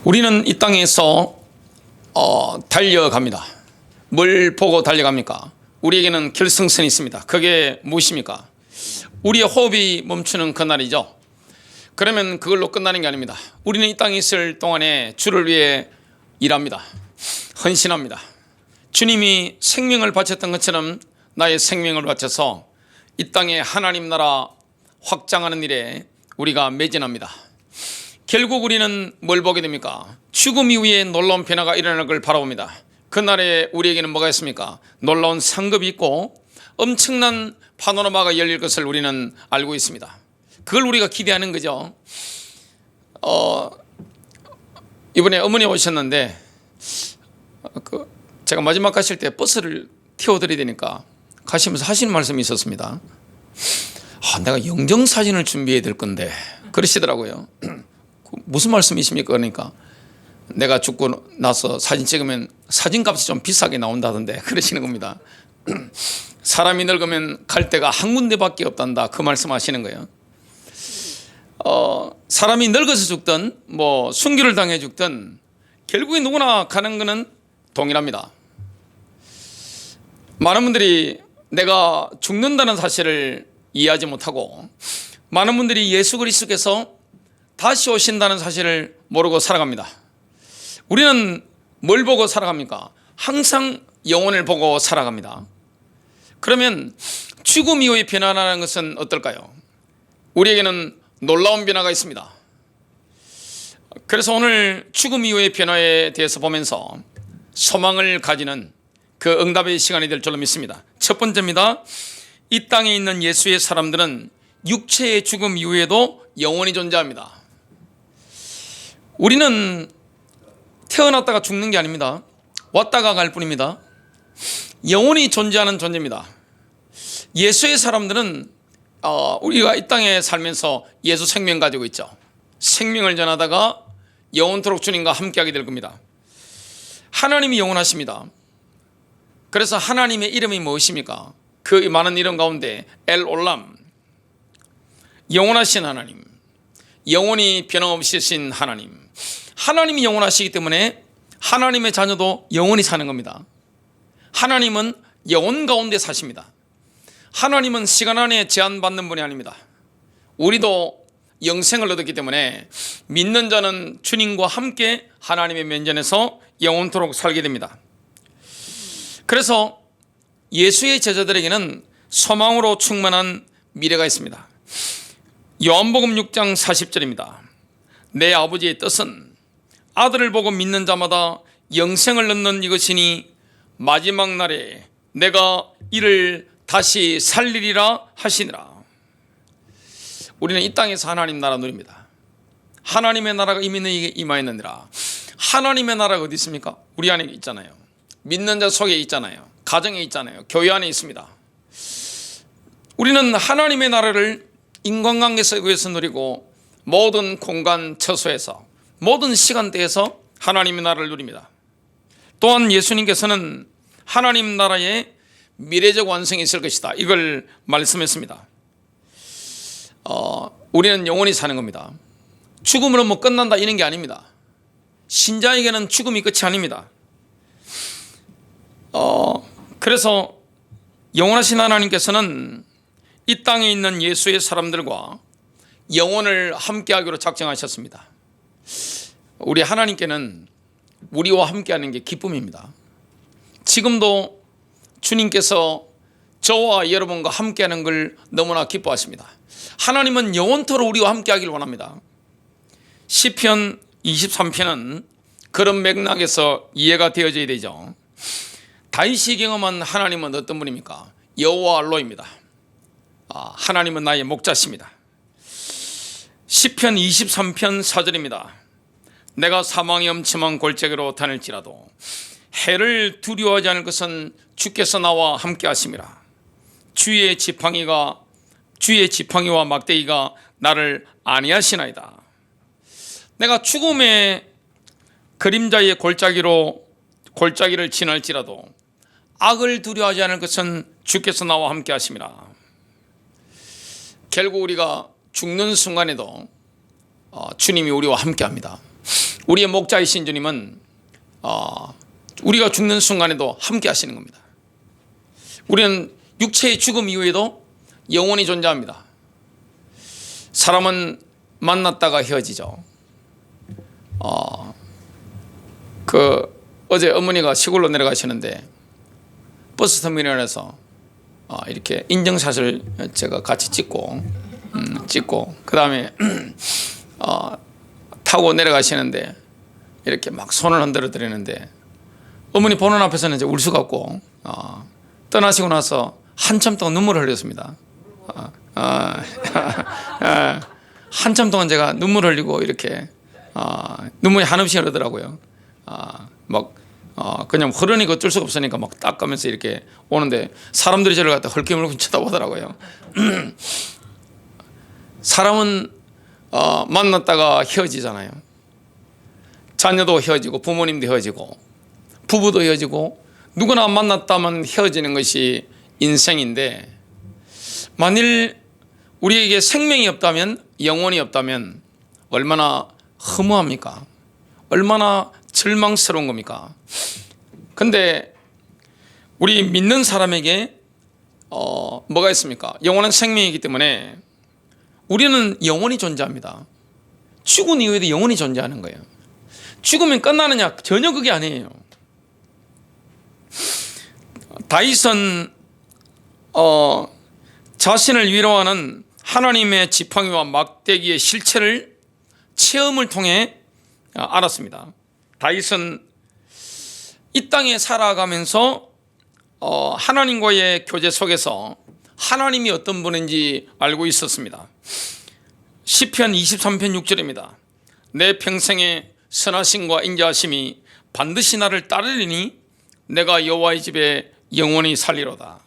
우리는 이 땅에서 달려갑니다. 뭘 보고 달려갑니까? 우리에게는 결승선이 있습니다. 그게 무엇입니까? 우리의 호흡이 멈추는 그날이죠. 그러면 그걸로 끝나는 게 아닙니다. 우리는 이 땅에 있을 동안에 주를 위해 일합니다. 헌신합니다. 주님이 생명을 바쳤던 것처럼 나의 생명을 바쳐서 이 땅에 하나님 나라 확장하는 일에 우리가 매진합니다. 결국 우리는 뭘 보게 됩니까? 죽음 이후에 놀라운 변화가 일어날 걸 바라봅니다. 그날에 우리에게는 뭐가 있습니까? 놀라운 상급이 있고 엄청난 파노라마가 열릴 것을 우리는 알고 있습니다. 그걸 우리가 기대하는 거죠. 이번에 어머니 오셨는데 제가 마지막 가실 때 버스를 태워드려야 되니까 가시면서 하시는 말씀이 있었습니다. 내가 영정사진을 준비해야 될 건데 그러시더라고요. 무슨 말씀이십니까? 그러니까 내가 죽고 나서 사진 찍으면 사진값이 좀 비싸게 나온다던데 그러시는 겁니다. 사람이 늙으면 갈 데가 한 군데밖에 없단다 그 말씀하시는 거예요. 사람이 늙어서 죽든 순교를 당해 죽든 결국에 누구나 가는 것은 동일합니다. 많은 분들이 내가 죽는다는 사실을 이해하지 못하고 많은 분들이 예수 그리스도께서 다시 오신다는 사실을 모르고 살아갑니다. 우리는 뭘 보고 살아갑니까? 항상 영혼을 보고 살아갑니다. 그러면 죽음 이후의 변화라는 것은 어떨까요? 우리에게는 놀라운 변화가 있습니다. 그래서 오늘 죽음 이후의 변화에 대해서 보면서 소망을 가지는 그 응답의 시간이 될 줄로 믿습니다. 첫 번째입니다. 이 땅에 있는 예수의 사람들은 육체의 죽음 이후에도 영원히 존재합니다. 우리는 태어났다가 죽는 게 아닙니다. 왔다가 갈 뿐입니다. 영원히 존재하는 존재입니다. 예수의 사람들은 우리가 이 땅에 살면서 예수 생명 가지고 있죠. 생명을 전하다가 영원토록 주님과 함께하게 될 겁니다. 하나님이 영원하십니다. 그래서 하나님의 이름이 무엇입니까? 그 많은 이름 가운데 엘 올람, 영원하신 하나님, 영원히 변함없으신 하나님. 하나님이 영원하시기 때문에 하나님의 자녀도 영원히 사는 겁니다. 하나님은 영혼 가운데 사십니다. 하나님은 시간 안에 제한받는 분이 아닙니다. 우리도 영생을 얻었기 때문에 믿는 자는 주님과 함께 하나님의 면전에서 영원토록 살게 됩니다. 그래서 예수의 제자들에게는 소망으로 충만한 미래가 있습니다. 요한복음 6장 40절입니다. 내 아버지의 뜻은 아들을 보고 믿는 자마다 영생을 얻는 이것이니 마지막 날에 내가 이를 다시 살리리라 하시니라. 우리는 이 땅에서 하나님 나라 누립니다. 하나님의 나라가 이미 너희에게 임하였느니라. 하나님의 나라가 어디 있습니까? 우리 안에 있잖아요. 믿는 자 속에 있잖아요. 가정에 있잖아요. 교회 안에 있습니다. 우리는 하나님의 나라를 인간관계 속에서 누리고 모든 공간 처소에서 모든 시간대에서 하나님의 나라를 누립니다. 또한 예수님께서는 하나님 나라의 미래적 완성이 있을 것이다 이걸 말씀했습니다. 우리는 영원히 사는 겁니다. 죽음으로 끝난다 이런 게 아닙니다. 신자에게는 죽음이 끝이 아닙니다. 그래서 영원하신 하나님께서는 이 땅에 있는 예수의 사람들과 영원을 함께하기로 작정하셨습니다. 우리 하나님께는 우리와 함께하는 게 기쁨입니다. 지금도 주님께서 저와 여러분과 함께하는 걸 너무나 기뻐하십니다. 하나님은 영원토록 우리와 함께하기를 원합니다. 시편 23편은 그런 맥락에서 이해가 되어져야 되죠. 다윗이 경험한 하나님은 어떤 분입니까? 여호와 알로입니다. 하나님은 나의 목자십니다. 시편 23편 4절입니다. 내가 사망의 엄침한 골짜기로 다닐지라도 해를 두려워하지 않을 것은 주께서 나와 함께 하심이라. 주의 지팡이와 막대기가 나를 안위하시나이다. 내가 죽음의 그림자의 골짜기를 지날지라도 악을 두려워하지 않을 것은 주께서 나와 함께 하심이라. 결국 우리가 죽는 순간에도 주님이 우리와 함께 합니다. 우리의 목자이신 주님은 우리가 죽는 순간에도 함께 하시는 겁니다. 우리는 육체의 죽음 이후에도 영원히 존재합니다. 사람은 만났다가 헤어지죠. 어제 어머니가 시골로 내려가시는데 버스 터미널에서 이렇게 인증샷을 제가 같이 찍고 그 다음에 타고 내려가시는데 이렇게 막 손을 흔들어 드리는데 어머니 보는 앞에서는 이제 울 수가 없고 떠나시고 나서 한참 동안 눈물을 흘렸습니다. 한참 동안 제가 눈물을 흘리고 이렇게 눈물이 한없이 흐르더라고요. 그냥 흐르니까 어쩔 수가 없으니까 막 닦으면서 이렇게 오는데 사람들이 저를 갖다 헐기물고 쳐다보더라고요. 사람은 만났다가 헤어지잖아요. 자녀도 헤어지고 부모님도 헤어지고 부부도 헤어지고 누구나 만났다면 헤어지는 것이 인생인데, 만일 우리에게 생명이 없다면, 영혼이 없다면 얼마나 허무합니까? 얼마나 절망스러운 겁니까? 근데 우리 믿는 사람에게 뭐가 있습니까? 영원한 생명이기 때문에 우리는 영원히 존재합니다. 죽은 이후에도 영원히 존재하는 거예요. 죽으면 끝나느냐? 전혀 그게 아니에요. 다윗은 자신을 위로하는 하나님의 지팡이와 막대기의 실체를 체험을 통해 알았습니다. 다윗은 이 땅에 살아가면서 하나님과의 교제 속에서 하나님이 어떤 분인지 알고 있었습니다. 시편 23편 6절입니다. 내 평생의 선하심과 인자하심이 반드시 나를 따르리니 내가 여호와의 집에 영원히 살리로다.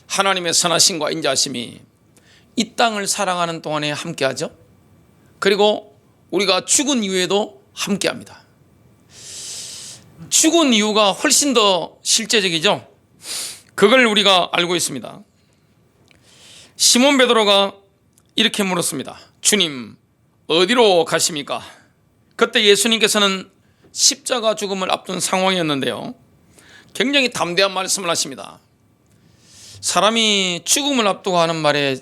하나님의 선하심과 인자하심이 이 땅을 살아가는 동안에 함께하죠. 그리고 우리가 죽은 이후에도 함께합니다. 죽은 이유가 훨씬 더 실제적이죠. 그걸 우리가 알고 있습니다. 시몬 베드로가 이렇게 물었습니다. 주님, 어디로 가십니까? 그때 예수님께서는 십자가 죽음을 앞둔 상황이었는데요, 굉장히 담대한 말씀을 하십니다. 사람이 죽음을 앞두고 하는 말에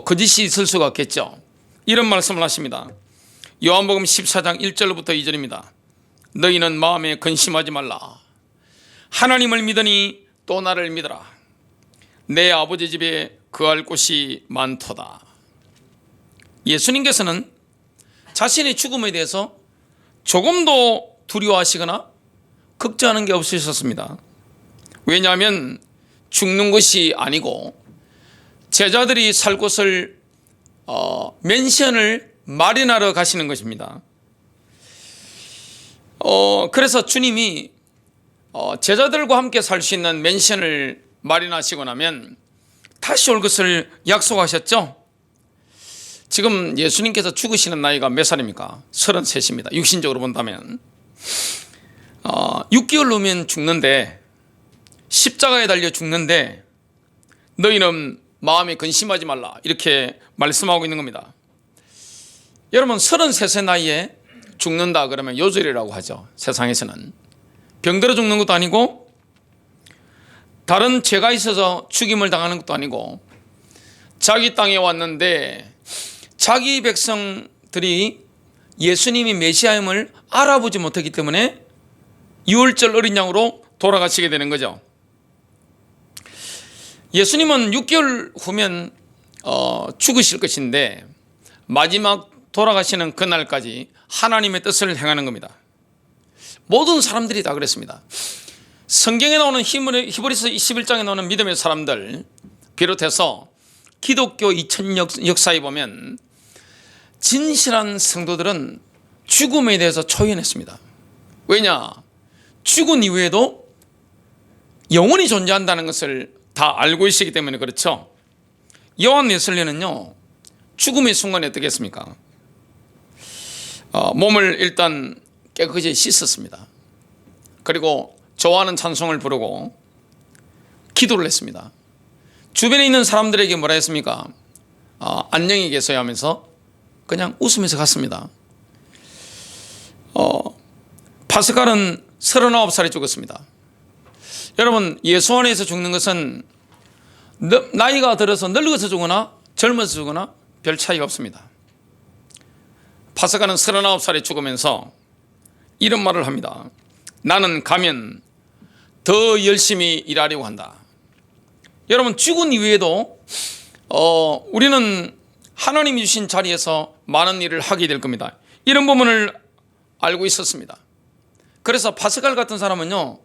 거짓이 있을 수가 없겠죠. 이런 말씀을 하십니다. 요한복음 14장 1절부터 2절입니다. 너희는 마음에 근심하지 말라. 하나님을 믿으니 또 나를 믿어라. 내 아버지 집에 거할 곳이 많도다. 예수님께서는 자신의 죽음에 대해서 조금도 두려워하시거나 걱정하는 게 없으셨습니다. 왜냐하면 죽는 것이 아니고 제자들이 살 곳을 맨션을 마련하러 가시는 것입니다. 그래서 주님이 제자들과 함께 살 수 있는 맨션을 마련하시고 나면 다시 올 것을 약속하셨죠. 지금 예수님께서 죽으시는 나이가 몇 살입니까? 33입니다. 육신적으로 본다면 6개월 후면 죽는데, 십자가에 달려 죽는데 너희는 마음에 근심하지 말라, 이렇게 말씀하고 있는 겁니다. 여러분, 33세 나이에 죽는다 그러면 요절이라고 하죠. 세상에서는 병들어 죽는 것도 아니고 다른 죄가 있어서 죽임을 당하는 것도 아니고, 자기 땅에 왔는데 자기 백성들이 예수님이 메시아임을 알아보지 못했기 때문에 유월절 어린 양으로 돌아가시게 되는 거죠. 예수님은 6개월 후면 죽으실 것인데 마지막 돌아가시는 그날까지 하나님의 뜻을 행하는 겁니다. 모든 사람들이 다 그랬습니다. 성경에 나오는 히브리서 21장에 나오는 믿음의 사람들 비롯해서 기독교 2000년 역사에 보면 진실한 성도들은 죽음에 대해서 초연했습니다. 왜냐? 죽은 이후에도 영원히 존재한다는 것을 다 알고 있기 때문에 그렇죠. 요한 웨슬리는요, 죽음의 순간에 어떻게 했습니까? 몸을 일단 깨끗이 씻었습니다. 그리고 좋아하는 찬송을 부르고 기도를 했습니다. 주변에 있는 사람들에게 뭐라 했습니까? 안녕히 계세요 하면서 그냥 웃으면서 갔습니다. 파스칼은 39살에 죽었습니다. 여러분, 예수 안에서 죽는 것은 나이가 들어서 늙어서 죽거나 젊어서 죽거나 별 차이가 없습니다. 파스칼은 39살에 죽으면서 이런 말을 합니다. 나는 가면 더 열심히 일하려고 한다. 여러분, 죽은 이후에도 우리는 하나님이 주신 자리에서 많은 일을 하게 될 겁니다. 이런 부분을 알고 있었습니다. 그래서 파스칼 같은 사람은요,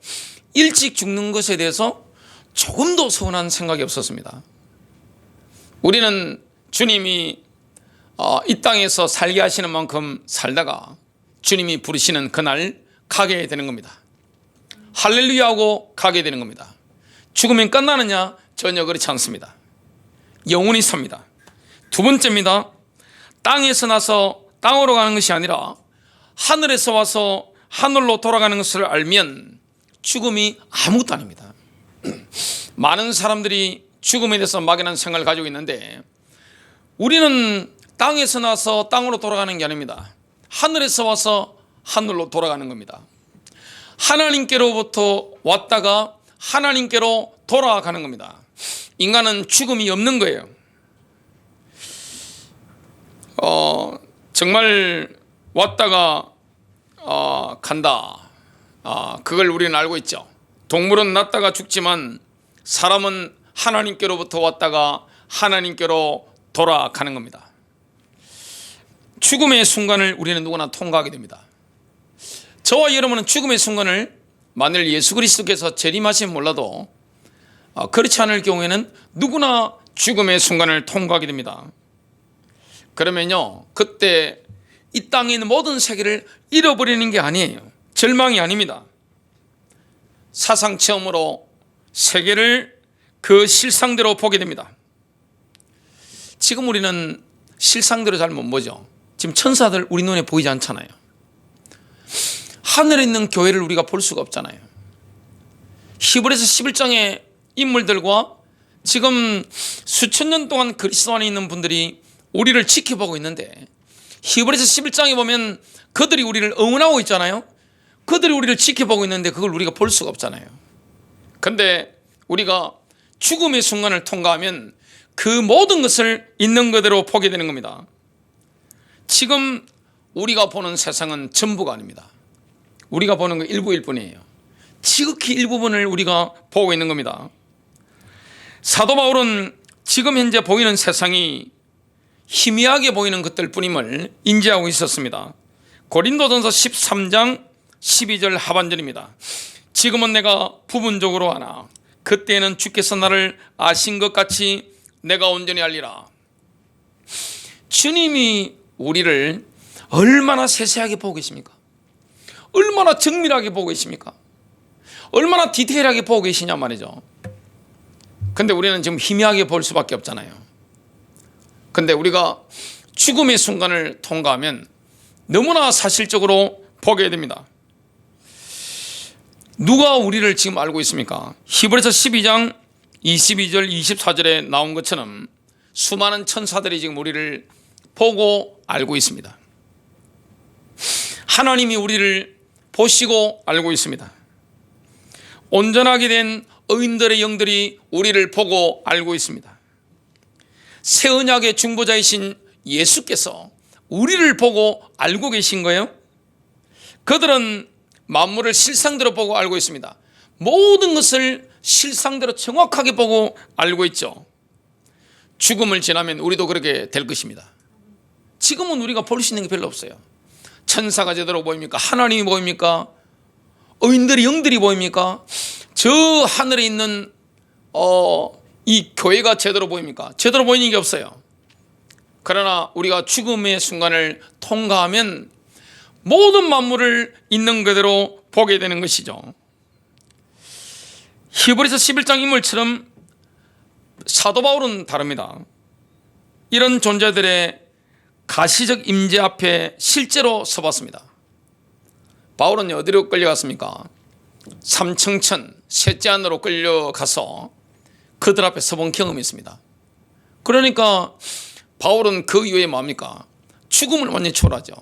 일찍 죽는 것에 대해서 조금도 서운한 생각이 없었습니다. 우리는 주님이 이 땅에서 살게 하시는 만큼 살다가 주님이 부르시는 그날 가게 되는 겁니다. 할렐루야 하고 가게 되는 겁니다. 죽으면 끝나느냐? 전혀 그렇지 않습니다. 영원히 삽니다. 두 번째입니다. 땅에서 나서 땅으로 가는 것이 아니라 하늘에서 와서 하늘로 돌아가는 것을 알면 죽음이 아무것도 아닙니다. 많은 사람들이 죽음에 대해서 막연한 생각을 가지고 있는데, 우리는 땅에서 나서 땅으로 돌아가는 게 아닙니다. 하늘에서 와서 하늘로 돌아가는 겁니다. 하나님께로부터 왔다가 하나님께로 돌아가는 겁니다. 인간은 죽음이 없는 거예요. 정말 왔다가 간다. 그걸 우리는 알고 있죠. 동물은 났다가 죽지만 사람은 하나님께로부터 왔다가 하나님께로 돌아가는 겁니다. 죽음의 순간을 우리는 누구나 통과하게 됩니다. 저와 여러분은 죽음의 순간을 만일 예수 그리스도께서 재림하시면 몰라도 그렇지 않을 경우에는 누구나 죽음의 순간을 통과하게 됩니다. 그러면요, 그때 이 땅에 있는 모든 세계를 잃어버리는 게 아니에요. 절망이 아닙니다. 사상 처음으로 세계를 그 실상대로 보게 됩니다. 지금 우리는 실상대로 잘 못 보죠. 지금 천사들 우리 눈에 보이지 않잖아요. 하늘에 있는 교회를 우리가 볼 수가 없잖아요. 히브리서 11장의 인물들과 지금 수천 년 동안 그리스도 안에 있는 분들이 우리를 지켜보고 있는데, 히브리서 11장에 보면 그들이 우리를 응원하고 있잖아요. 그들이 우리를 지켜보고 있는데 그걸 우리가 볼 수가 없잖아요. 근데 우리가 죽음의 순간을 통과하면 그 모든 것을 있는 그대로 보게 되는 겁니다. 지금 우리가 보는 세상은 전부가 아닙니다. 우리가 보는 거 일부일 뿐이에요. 지극히 일부분을 우리가 보고 있는 겁니다. 사도 바울은 지금 현재 보이는 세상이 희미하게 보이는 것들 뿐임을 인지하고 있었습니다. 고린도전서 13장 12절 하반절입니다. 지금은 내가 부분적으로 아나 그때에는 주께서 나를 아신 것 같이 내가 온전히 알리라. 주님이 우리를 얼마나 세세하게 보고 계십니까? 얼마나 정밀하게 보고 계십니까? 얼마나 디테일하게 보고 계시냐 말이죠. 근데 우리는 지금 희미하게 볼 수밖에 없잖아요. 근데 우리가 죽음의 순간을 통과하면 너무나 사실적으로 보게 됩니다. 누가 우리를 지금 알고 있습니까? 히브리서 12장 22절 24절에 나온 것처럼 수많은 천사들이 지금 우리를 보고 알고 있습니다. 하나님이 우리를 보시고 알고 있습니다. 온전하게 된 의인들의 영들이 우리를 보고 알고 있습니다. 새 언약의 중보자이신 예수께서 우리를 보고 알고 계신 거예요. 그들은 만물을 실상대로 보고 알고 있습니다. 모든 것을 실상대로 정확하게 보고 알고 있죠. 죽음을 지나면 우리도 그렇게 될 것입니다. 지금은 우리가 볼 수 있는 게 별로 없어요. 천사가 제대로 보입니까? 하나님이 보입니까? 의인들의 영들이 보입니까? 저 하늘에 있는 이 교회가 제대로 보입니까? 제대로 보이는 게 없어요. 그러나 우리가 죽음의 순간을 통과하면 모든 만물을 있는 그대로 보게 되는 것이죠. 히브리서 11장 인물처럼 사도 바울은 다릅니다. 이런 존재들의 가시적 임재 앞에 실제로 서봤습니다. 바울은 어디로 끌려갔습니까? 삼청천 셋째 안으로 끌려가서 그들 앞에 서본 경험이 있습니다. 그러니까 바울은 그 이후에 뭡니까? 죽음을 완전히 초월하죠.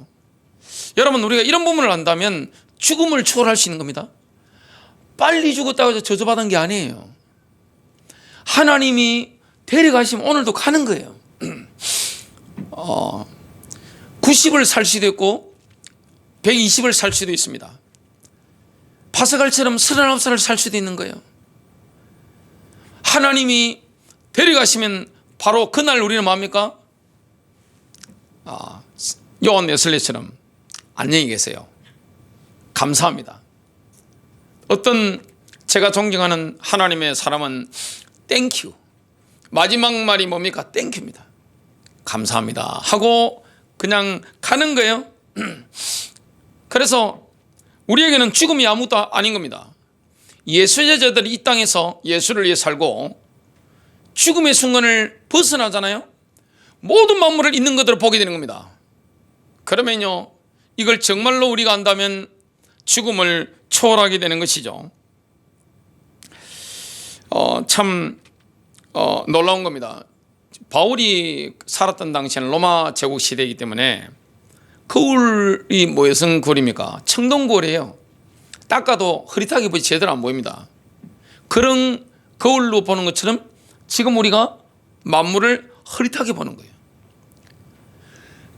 여러분, 우리가 이런 부분을 안다면 죽음을 초월할 수 있는 겁니다. 빨리 죽었다고 해서 저주받은 게 아니에요. 하나님이 데려가시면 오늘도 가는 거예요. 90을 살 수도 있고 120을 살 수도 있습니다. 파스갈처럼 39살을 살 수도 있는 거예요. 하나님이 데려가시면 바로 그날 우리는 뭡니까? 요한 웨슬리처럼 안녕히 계세요. 감사합니다. 어떤 제가 존경하는 하나님의 사람은 땡큐, 마지막 말이 뭡니까? 땡큐입니다. 감사합니다 하고 그냥 가는 거예요. 그래서 우리에게는 죽음이 아무것도 아닌 겁니다. 예수 제자들이 이 땅에서 예수를 위해 살고 죽음의 순간을 벗어나잖아요. 모든 만물을 있는 그대로 보게 되는 겁니다. 그러면요, 이걸 정말로 우리가 안다면 죽음을 초월하게 되는 것이죠. 참 놀라운 겁니다. 바울이 살았던 당시에는 로마 제국 시대이기 때문에 거울이 무슨 거울입니까? 청동거울이에요. 닦아도 흐릿하게 보지 제대로 안 보입니다. 그런 거울로 보는 것처럼 지금 우리가 만물을 흐릿하게 보는 거예요.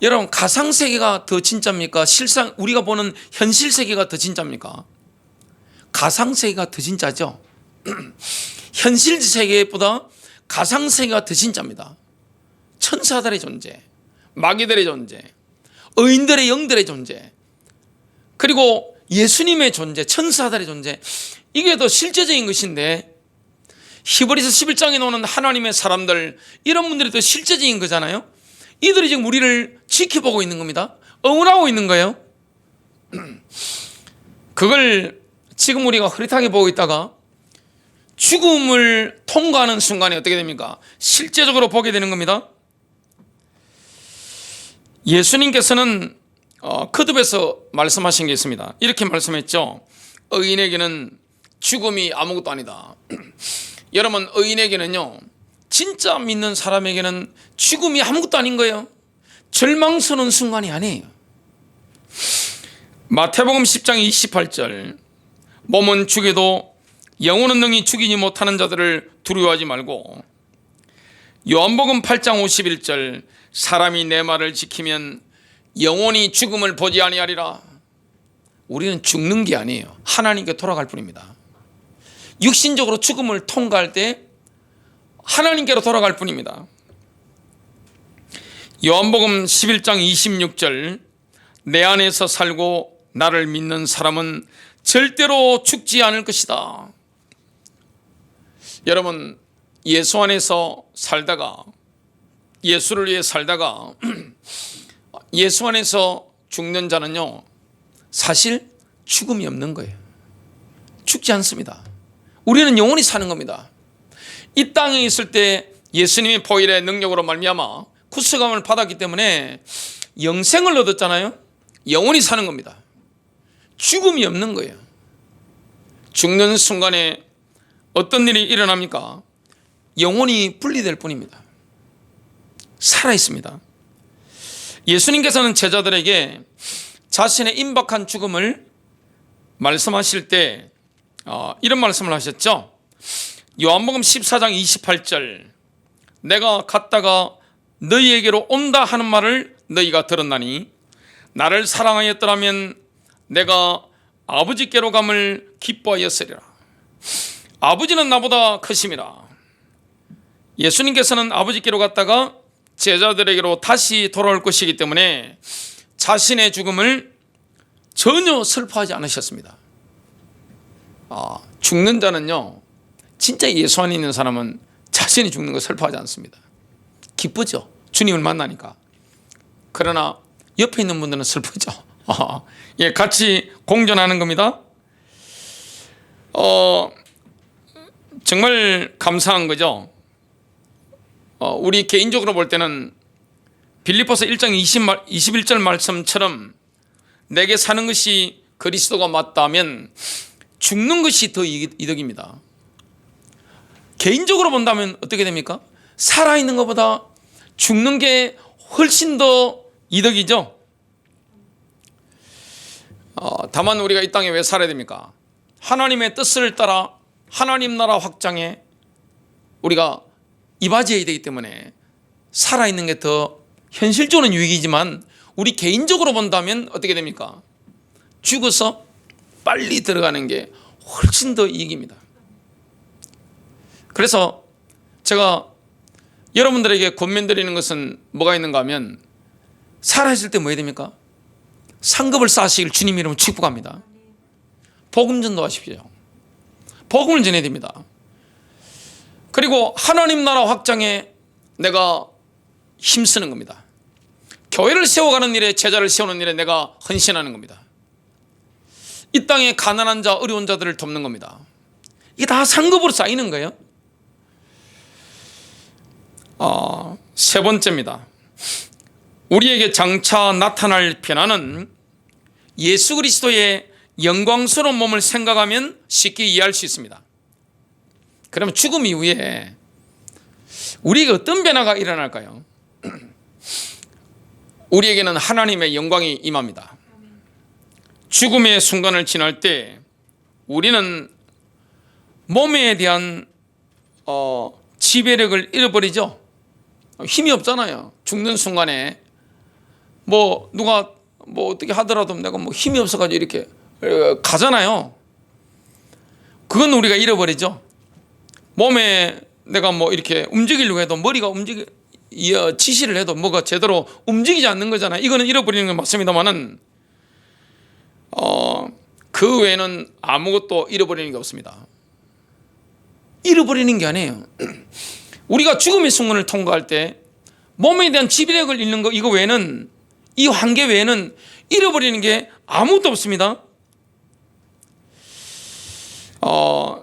여러분, 가상세계가 더 진짜입니까? 실상 우리가 보는 현실세계가 더 진짜입니까? 가상세계가 더 진짜죠. 현실세계보다 가상세계가 더 진짜입니다. 천사들의 존재, 마귀들의 존재, 의인들의 영들의 존재, 그리고 예수님의 존재, 천사들의 존재, 이게 더 실제적인 것인데 히브리서 11장에 나오는 하나님의 사람들, 이런 분들이 더 실제적인 거잖아요. 이들이 지금 우리를 지켜보고 있는 겁니다. 응원하고 있는 거예요. 그걸 지금 우리가 흐릿하게 보고 있다가 죽음을 통과하는 순간에 어떻게 됩니까? 실제적으로 보게 되는 겁니다. 예수님께서는 거듭에서 말씀하신 게 있습니다. 이렇게 말씀했죠. 의인에게는 죽음이 아무것도 아니다. 여러분, 의인에게는요, 진짜 믿는 사람에게는 죽음이 아무것도 아닌 거예요. 절망스러운 순간이 아니에요. 마태복음 10장 28절, 몸은 죽여도 영혼은 능히 죽이지 못하는 자들을 두려워하지 말고, 요한복음 8장 51절, 사람이 내 말을 지키면 영원히 죽음을 보지 아니하리라. 우리는 죽는 게 아니에요. 하나님께 돌아갈 뿐입니다. 육신적으로 죽음을 통과할 때 하나님께로 돌아갈 뿐입니다. 요한복음 11장 26절, 내 안에서 살고 나를 믿는 사람은 절대로 죽지 않을 것이다. 여러분, 예수 안에서 살다가, 예수를 위해 살다가 예수 안에서 죽는 자는요, 사실 죽음이 없는 거예요. 죽지 않습니다. 우리는 영원히 사는 겁니다. 이 땅에 있을 때 예수님의 보혈의 능력으로 말미암아 구속함을 받았기 때문에 영생을 얻었잖아요. 영원히 사는 겁니다. 죽음이 없는 거예요. 죽는 순간에 어떤 일이 일어납니까? 영혼이 분리될 뿐입니다. 살아있습니다. 예수님께서는 제자들에게 자신의 임박한 죽음을 말씀하실 때 이런 말씀을 하셨죠. 요한복음 14장 28절, 내가 갔다가 너희에게로 온다 하는 말을 너희가 들었나니 나를 사랑하였더라면 내가 아버지께로 감을 기뻐하였으리라. 아버지는 나보다 크심이라. 예수님께서는 아버지께로 갔다가 제자들에게로 다시 돌아올 것이기 때문에 자신의 죽음을 전혀 슬퍼하지 않으셨습니다. 죽는 자는요, 진짜 예수 안에 있는 사람은 자신이 죽는 거 슬퍼하지 않습니다. 기쁘죠. 주님을 만나니까. 그러나 옆에 있는 분들은 슬프죠. 예, 같이 공존하는 겁니다. 정말 감사한 거죠. 우리 개인적으로 볼 때는 빌립보서 1장 21절 말씀처럼 내게 사는 것이 그리스도가 맞다면 죽는 것이 더 이득입니다. 개인적으로 본다면 어떻게 됩니까? 살아있는 것보다 죽는 게 훨씬 더 이득이죠. 다만 우리가 이 땅에 왜 살아야 됩니까? 하나님의 뜻을 따라 하나님 나라 확장에 우리가 이바지해야 되기 때문에 살아있는 게 더 현실적으로는 유익이지만 우리 개인적으로 본다면 어떻게 됩니까? 죽어서 빨리 들어가는 게 훨씬 더 이익입니다. 그래서 제가 여러분들에게 권면드리는 것은 뭐가 있는가 하면 살아있을 때 뭐 해야 됩니까? 상급을 쌓으시길 주님 이름으로 축복합니다. 복음 전도하십시오. 복음을 전해야 됩니다. 그리고 하나님 나라 확장에 내가 힘쓰는 겁니다. 교회를 세워가는 일에, 제자를 세우는 일에 내가 헌신하는 겁니다. 이 땅에 가난한 자, 어려운 자들을 돕는 겁니다. 이게 다 상급으로 쌓이는 거예요. 세 번째입니다. 우리에게 장차 나타날 변화는 예수 그리스도의 영광스러운 몸을 생각하면 쉽게 이해할 수 있습니다. 그러면 죽음 이후에 우리에게 어떤 변화가 일어날까요? 우리에게는 하나님의 영광이 임합니다. 죽음의 순간을 지날 때 우리는 몸에 대한 지배력을 잃어버리죠. 힘이 없잖아요. 죽는 순간에 누가 어떻게 하더라도 내가 힘이 없어가지고 이렇게 가잖아요. 그건 우리가 잃어버리죠. 몸에 내가 이렇게 움직이려고 해도 머리가 지시를 해도 뭐가 제대로 움직이지 않는 거잖아요. 이거는 잃어버리는 건 맞습니다만은 그 외에는 아무것도 잃어버리는 게 없습니다. 잃어버리는 게 아니에요. 우리가 죽음의 순간을 통과할 때 몸에 대한 지배력을 잃는 거, 이거 외에는, 이 한계 외에는 잃어버리는 게 아무것도 없습니다.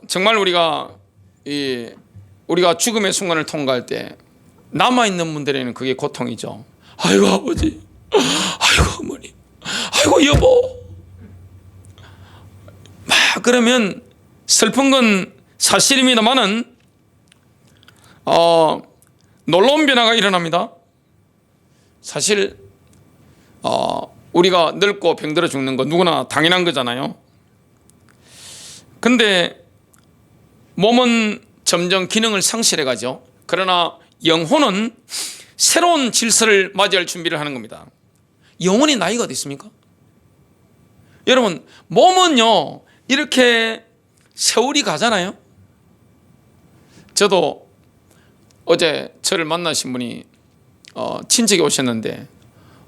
정말 우리가 죽음의 순간을 통과할 때 남아있는 분들에게는 그게 고통이죠. 아이고 아버지, 아이고 어머니, 아이고 여보. 그러면 슬픈 건 사실입니다만은 놀라운 변화가 일어납니다. 사실 우리가 늙고 병들어 죽는 거 누구나 당연한 거잖아요. 근데 몸은 점점 기능을 상실해 가죠. 그러나 영혼은 새로운 질서를 맞이할 준비를 하는 겁니다. 영혼의 나이가 어디 있습니까? 여러분, 몸은요 이렇게 세월이 가잖아요. 저도 어제 저를 만나신 분이 친척이 오셨는데,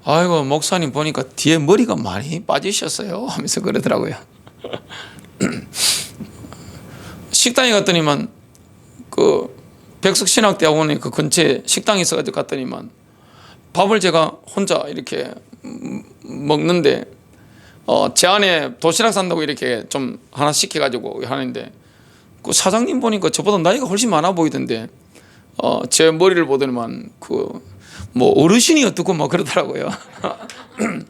아이고 목사님 보니까 뒤에 머리가 많이 빠지셨어요 하면서 그러더라고요. 식당에 갔더니만 그 백석신학대학원에 그 근처에 식당에 있어가지고 갔더니만 밥을 제가 혼자 이렇게 먹는데 제 안에 도시락 산다고 이렇게 좀 하나 시켜가지고 하는데 그 사장님 보니까 저보다 나이가 훨씬 많아 보이던데 제 머리를 보더니만 어르신이 어떻고 그러더라고요.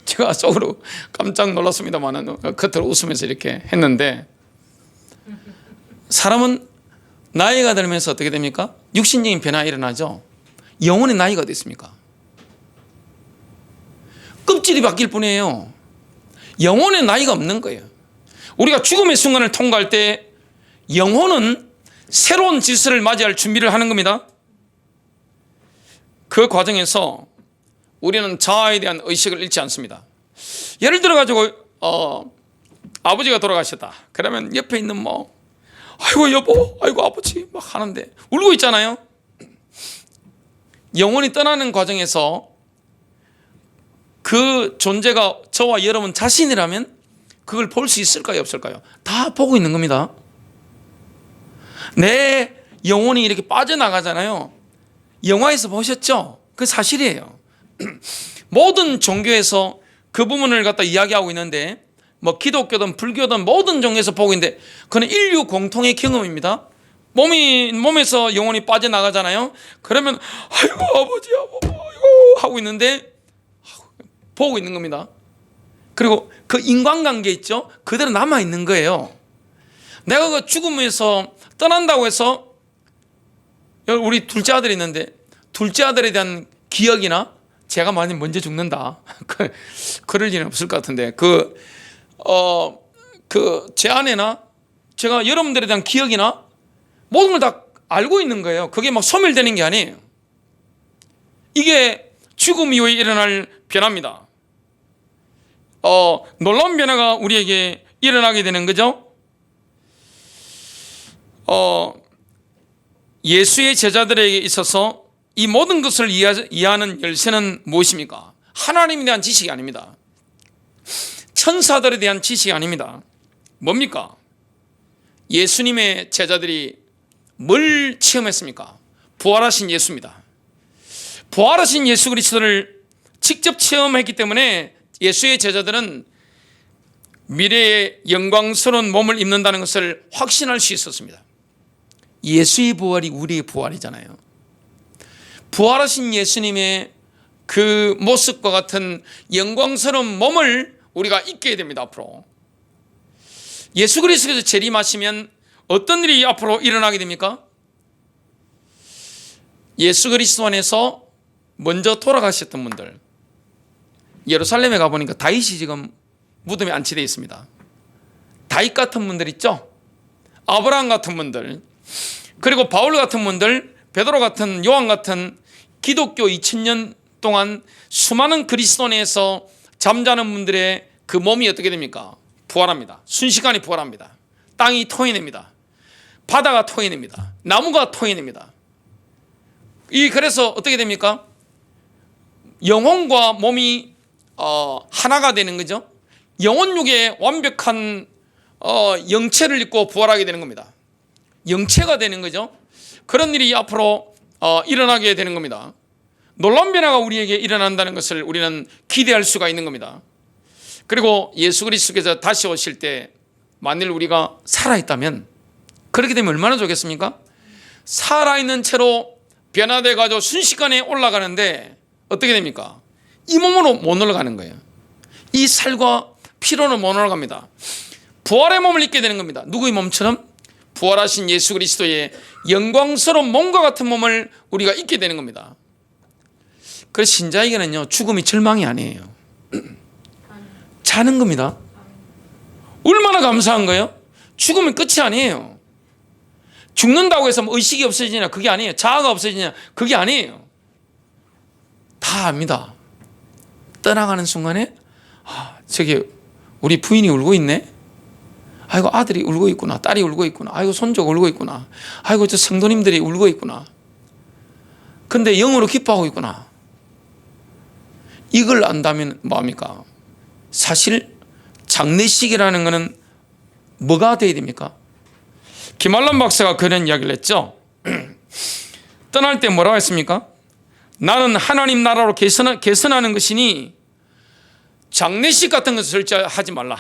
제가 속으로 깜짝 놀랐습니다만은 겉으로 웃으면서 이렇게 했는데, 사람은 나이가 들면서 어떻게 됩니까? 육신적인 변화가 일어나죠. 영혼의 나이가 어디 있습니까? 껍질이 바뀔 뿐이에요. 영혼의 나이가 없는 거예요. 우리가 죽음의 순간을 통과할 때 영혼은 새로운 질서를 맞이할 준비를 하는 겁니다. 그 과정에서 우리는 자아에 대한 의식을 잃지 않습니다. 예를 들어 가지고 아버지가 돌아가셨다. 그러면 옆에 있는 아이고 여보, 아이고 아버지 막 하는데 울고 있잖아요. 영혼이 떠나는 과정에서 그 존재가 저와 여러분 자신이라면 그걸 볼 수 있을까요, 없을까요? 다 보고 있는 겁니다. 내 영혼이 이렇게 빠져나가잖아요. 영화에서 보셨죠? 그 사실이에요. 모든 종교에서 그 부분을 갖다 이야기하고 있는데 기독교든 불교든 모든 종교에서 보고 있는데 그건 인류 공통의 경험입니다. 몸에서 영혼이 빠져나가잖아요. 그러면 아이고 아버지 아이고 하고 있는데 보고 있는 겁니다. 그리고 그 인간관계 있죠? 그대로 남아있는 거예요. 내가 그 죽음에서 떠난다고 해서 우리 둘째 아들이 있는데 둘째 아들에 대한 기억이나 제가 만약 먼저 죽는다 그럴 일은 없을 것 같은데 제 아내나 제가 여러분들에 대한 기억이나 모든 걸 다 알고 있는 거예요. 그게 막 소멸되는 게 아니에요. 이게 죽음 이후에 일어날 변화입니다. 놀라운 변화가 우리에게 일어나게 되는 거죠. 예수의 제자들에게 있어서 이 모든 것을 이해하는 열쇠는 무엇입니까? 하나님에 대한 지식이 아닙니다. 천사들에 대한 지식이 아닙니다. 뭡니까? 예수님의 제자들이 뭘 체험했습니까? 부활하신 예수입니다. 부활하신 예수 그리스도를 직접 체험했기 때문에 예수의 제자들은 미래의 영광스러운 몸을 입는다는 것을 확신할 수 있었습니다. 예수의 부활이 우리의 부활이잖아요. 부활하신 예수님의 그 모습과 같은 영광스러운 몸을 우리가 입게 됩니다. 앞으로 예수 그리스도께서 재림하시면 어떤 일이 앞으로 일어나게 됩니까? 예수 그리스도 안에서 먼저 돌아가셨던 분들, 예루살렘에 가보니까 다윗이 지금 무덤에 안치되어 있습니다. 다윗 같은 분들 있죠? 아브라함 같은 분들, 그리고 바울 같은 분들, 베드로 같은, 요한 같은 기독교 2000년 동안 수많은 그리스도 안에서 잠자는 분들의 그 몸이 어떻게 됩니까? 부활합니다. 순식간에 부활합니다. 땅이 토해냅니다. 바다가 토해냅니다. 나무가 토해냅니다. 그래서 어떻게 됩니까? 영혼과 몸이 하나가 되는 거죠. 영혼육의 완벽한 영체를 입고 부활하게 되는 겁니다. 영체가 되는 거죠. 그런 일이 앞으로 일어나게 되는 겁니다. 놀라운 변화가 우리에게 일어난다는 것을 우리는 기대할 수가 있는 겁니다. 그리고 예수 그리스도께서 다시 오실 때 만일 우리가 살아있다면, 그렇게 되면 얼마나 좋겠습니까? 살아있는 채로 변화돼 가지고 순식간에 올라가는데 어떻게 됩니까? 이 몸으로 못 올라가는 거예요. 이 살과 피로는 못 올라갑니다. 부활의 몸을 입게 되는 겁니다. 누구의 몸처럼? 부활하신 예수 그리스도의 영광스러운 몸과 같은 몸을 우리가 입게 되는 겁니다. 그래서 신자에게는요, 죽음이 절망이 아니에요. 자는 겁니다. 얼마나 감사한 거예요? 죽으면 끝이 아니에요. 죽는다고 해서 뭐 의식이 없어지냐, 그게 아니에요. 자아가 없어지냐, 그게 아니에요. 다 압니다. 떠나가는 순간에 저기 우리 부인이 울고 있네. 아이고, 아들이 울고 있구나. 딸이 울고 있구나. 아이고, 손주가 울고 있구나. 아이고, 저 성도님들이 울고 있구나. 근데 영으로 기뻐하고 있구나. 이걸 안다면 뭐합니까? 사실 장례식이라는 것은 뭐가 돼야 됩니까? 김알람 박사가 그런 이야기를 했죠. 떠날 때 뭐라고 했습니까? 나는 하나님 나라로 개선하는 것이니 장례식 같은 것을 하지 말라.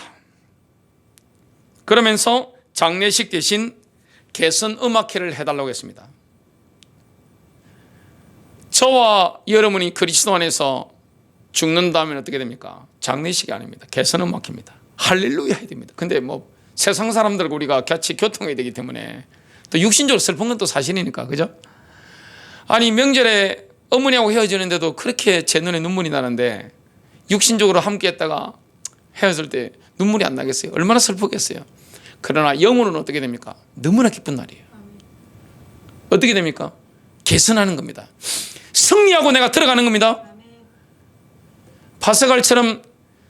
그러면서 장례식 대신 개선 음악회를 해달라고 했습니다. 저와 여러분이 그리스도 안에서 죽는다면 어떻게 됩니까? 장례식이 아닙니다. 개선 음악회입니다. 할렐루야 해야 됩니다. 근데 뭐 세상 사람들과 우리가 같이 교통해야 되기 때문에 또 육신적으로 슬픈 건 또 사실이니까, 그죠? 아니, 명절에 어머니하고 헤어지는데도 그렇게 제 눈에 눈물이 나는데 육신적으로 함께 했다가 헤어질 때 눈물이 안 나겠어요? 얼마나 슬프겠어요? 그러나 영혼은 어떻게 됩니까? 너무나 기쁜 날이에요. 어떻게 됩니까? 개선하는 겁니다. 승리하고 내가 들어가는 겁니다. 파스갈처럼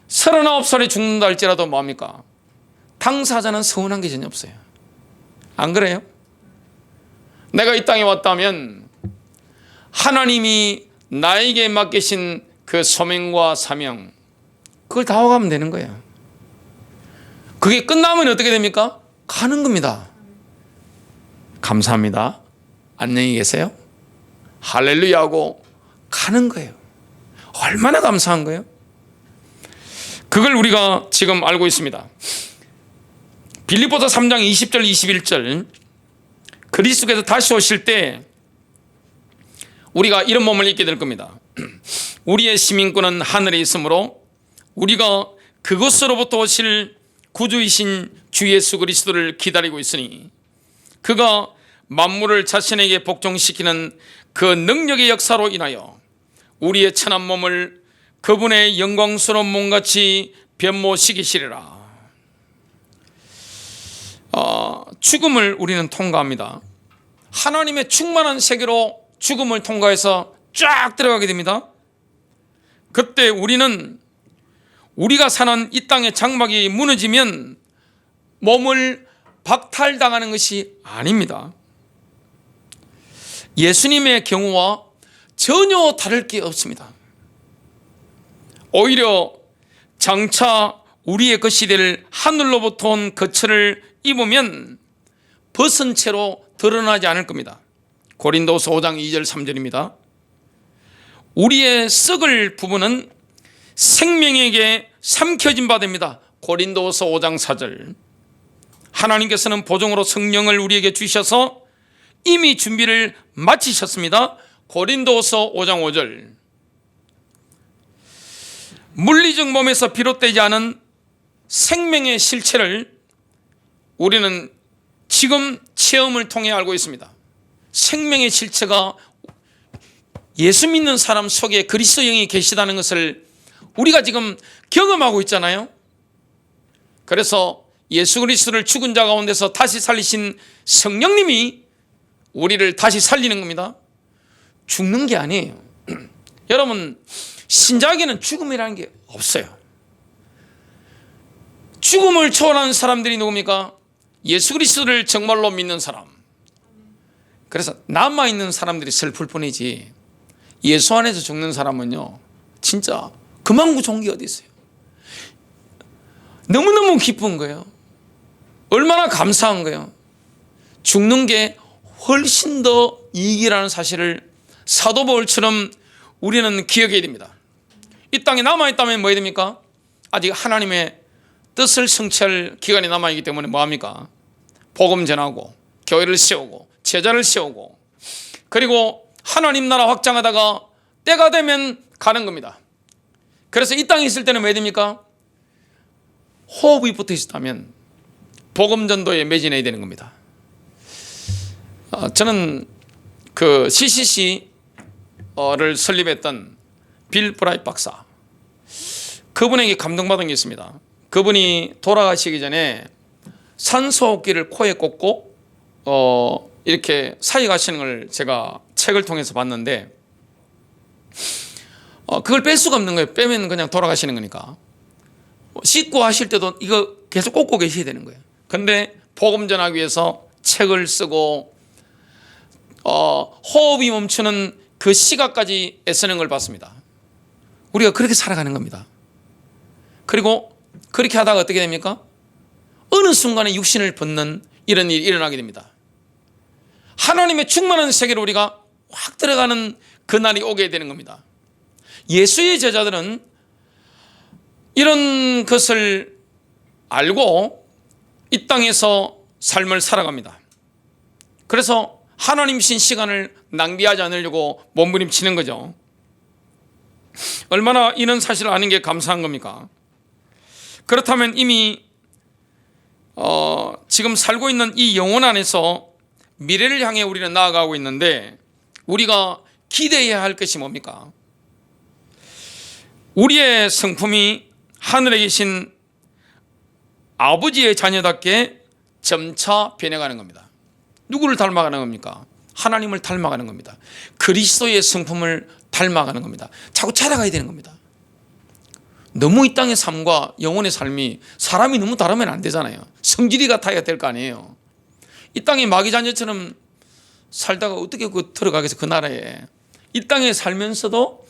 39살에 죽는다 할지라도 뭐합니까? 당사자는 서운한 게 전혀 없어요. 안 그래요? 내가 이 땅에 왔다면 하나님이 나에게 맡기신 그 소명과 사명, 그걸 다 하고 가면 되는 거예요. 그게 끝나면 어떻게 됩니까? 가는 겁니다. 감사합니다. 안녕히 계세요. 할렐루야 하고 가는 거예요. 얼마나 감사한 거예요? 그걸 우리가 지금 알고 있습니다. 빌립보서 3장 20절 21절, 그리스도께서 다시 오실 때 우리가 이런 몸을 입게 될 겁니다. 우리의 시민권은 하늘에 있으므로 우리가 그곳으로부터 오실 구주이신 주 예수 그리스도를 기다리고 있으니 그가 만물을 자신에게 복종시키는 그 능력의 역사로 인하여 우리의 천한 몸을 그분의 영광스러운 몸같이 변모시키시리라. 죽음을 우리는 통과합니다. 하나님의 충만한 세계로 죽음을 통과해서 쫙 들어가게 됩니다. 그때 우리는 우리가 사는 이 땅의 장막이 무너지면 몸을 박탈당하는 것이 아닙니다. 예수님의 경우와 전혀 다를 게 없습니다. 오히려 장차 우리의 것이 될 하늘로부터 온 거처를 입으면 벗은 채로 드러나지 않을 겁니다. 고린도서 5장 2절 3절입니다. 우리의 썩을 부분은 생명에게 삼켜진 바 됩니다. 고린도서 5장 4절. 하나님께서는 보정으로 성령을 우리에게 주셔서 이미 준비를 마치셨습니다. 고린도서 5장 5절. 물리적 몸에서 비롯되지 않은 생명의 실체를 우리는 지금 체험을 통해 알고 있습니다. 생명의 실체가 예수 믿는 사람 속에 그리스도 영이 계시다는 것을 우리가 지금 경험하고 있잖아요. 그래서 예수 그리스도를 죽은 자 가운데서 다시 살리신 성령님이 우리를 다시 살리는 겁니다. 죽는 게 아니에요. 여러분, 신자에게는 죽음이라는 게 없어요. 죽음을 초월하는 사람들이 누굽니까? 예수 그리스도를 정말로 믿는 사람. 그래서 남아있는 사람들이 슬플 뿐이지 예수 안에서 죽는 사람은요, 진짜 그만큼 좋은 게 어디 있어요. 너무너무 기쁜 거예요. 얼마나 감사한 거예요. 죽는 게 훨씬 더 이익이라는 사실을 사도 바울처럼 우리는 기억해야 됩니다. 이 땅에 남아있다면 뭐 해야 됩니까? 아직 하나님의 뜻을 성취할 기간이 남아있기 때문에 뭐합니까? 복음 전하고 교회를 세우고 제자를 세우고 그리고 하나님 나라 확장하다가 때가 되면 가는 겁니다. 그래서 이 땅에 있을 때는 뭐 해야 됩니까? 호흡이 붙어 있었다면 복음 전도에 매진해야 되는 겁니다. 저는 그 CCC를 설립했던 빌 브라이트 박사, 그분에게 감동받은 게 있습니다. 그분이 돌아가시기 전에 산소호흡기를 코에 꽂고 이렇게 사역하시는 걸 제가 책을 통해서 봤는데 그걸 뺄 수가 없는 거예요. 빼면 그냥 돌아가시는 거니까. 씻고 하실 때도 이거 계속 꽂고 계셔야 되는 거예요. 근데 복음 전하기 위해서 책을 쓰고 호흡이 멈추는 그 시각까지 애쓰는 걸 봤습니다. 우리가 그렇게 살아가는 겁니다. 그리고 그렇게 하다가 어떻게 됩니까? 어느 순간에 육신을 벗는 이런 일이 일어나게 됩니다. 하나님의 충만한 세계로 우리가 확 들어가는 그날이 오게 되는 겁니다. 예수의 제자들은 이런 것을 알고 이 땅에서 삶을 살아갑니다. 그래서 하나님이신 시간을 낭비하지 않으려고 몸부림치는 거죠. 얼마나 이런 사실을 아는 게 감사한 겁니까? 그렇다면 이미 지금 살고 있는 이 영혼 안에서 미래를 향해 우리는 나아가고 있는데 우리가 기대해야 할 것이 뭡니까? 우리의 성품이 하늘에 계신 아버지의 자녀답게 점차 변해가는 겁니다. 누구를 닮아가는 겁니까? 하나님을 닮아가는 겁니다. 그리스도의 성품을 닮아가는 겁니다. 자꾸 찾아가야 되는 겁니다. 너무 이 땅의 삶과 영혼의 삶이 사람이 너무 다르면 안 되잖아요. 성질이 같아야 될 거 아니에요. 이 땅의 마귀 자녀처럼 살다가 어떻게 들어가겠어? 그 나라에 이 땅에 살면서도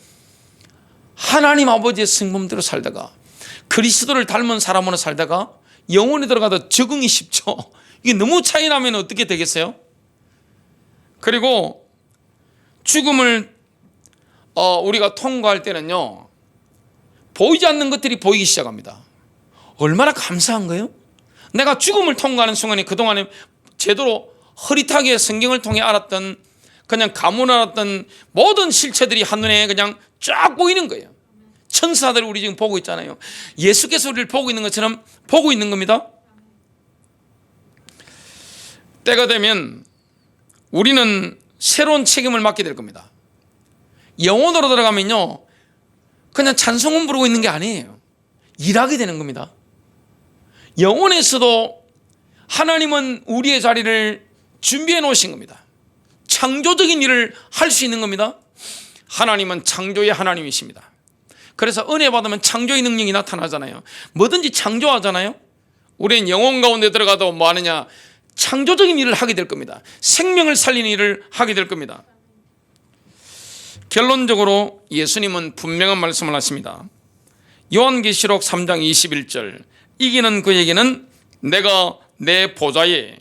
하나님 아버지의 성품대로 살다가 그리스도를 닮은 사람으로 살다가 영혼에 들어가도 적응이 쉽죠. 이게 너무 차이 나면 어떻게 되겠어요? 그리고 죽음을 우리가 통과할 때는요, 보이지 않는 것들이 보이기 시작합니다. 얼마나 감사한 거예요? 내가 죽음을 통과하는 순간에 그동안에 제대로 흐릿하게 성경을 통해 알았던, 그냥 가문 알았던 모든 실체들이 한눈에 그냥 쫙 보이는 거예요. 천사들을 우리 지금 보고 있잖아요. 예수께서 우리를 보고 있는 것처럼 보고 있는 겁니다. 때가 되면 우리는 새로운 책임을 맡게 될 겁니다. 영혼으로 들어가면요, 그냥 찬송은 부르고 있는 게 아니에요. 일하게 되는 겁니다. 영혼에서도 하나님은 우리의 자리를 준비해 놓으신 겁니다. 창조적인 일을 할 수 있는 겁니다. 하나님은 창조의 하나님이십니다. 그래서 은혜 받으면 창조의 능력이 나타나잖아요. 뭐든지 창조하잖아요. 우리는 영혼 가운데 들어가도 뭐 하느냐, 창조적인 일을 하게 될 겁니다. 생명을 살리는 일을 하게 될 겁니다. 결론적으로 예수님은 분명한 말씀을 하십니다. 요한계시록 3장 21절, 이기는 그에게는 내가 내 보좌에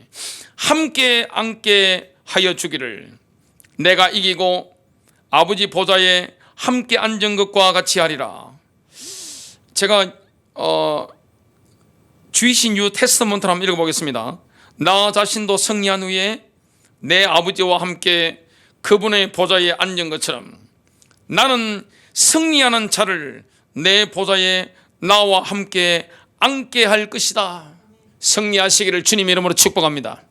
함께 앉게 하여 주기를, 내가 이기고 아버지 보좌에 함께 앉은 것과 같이 하리라. 제가 주이신 뉴 테스트먼트를 한번 읽어보겠습니다. 나 자신도 승리한 후에 내 아버지와 함께 그분의 보좌에 앉은 것처럼 나는 승리하는 자를 내 보좌에 나와 함께 앉게 할 것이다. 승리하시기를 주님 이름으로 축복합니다.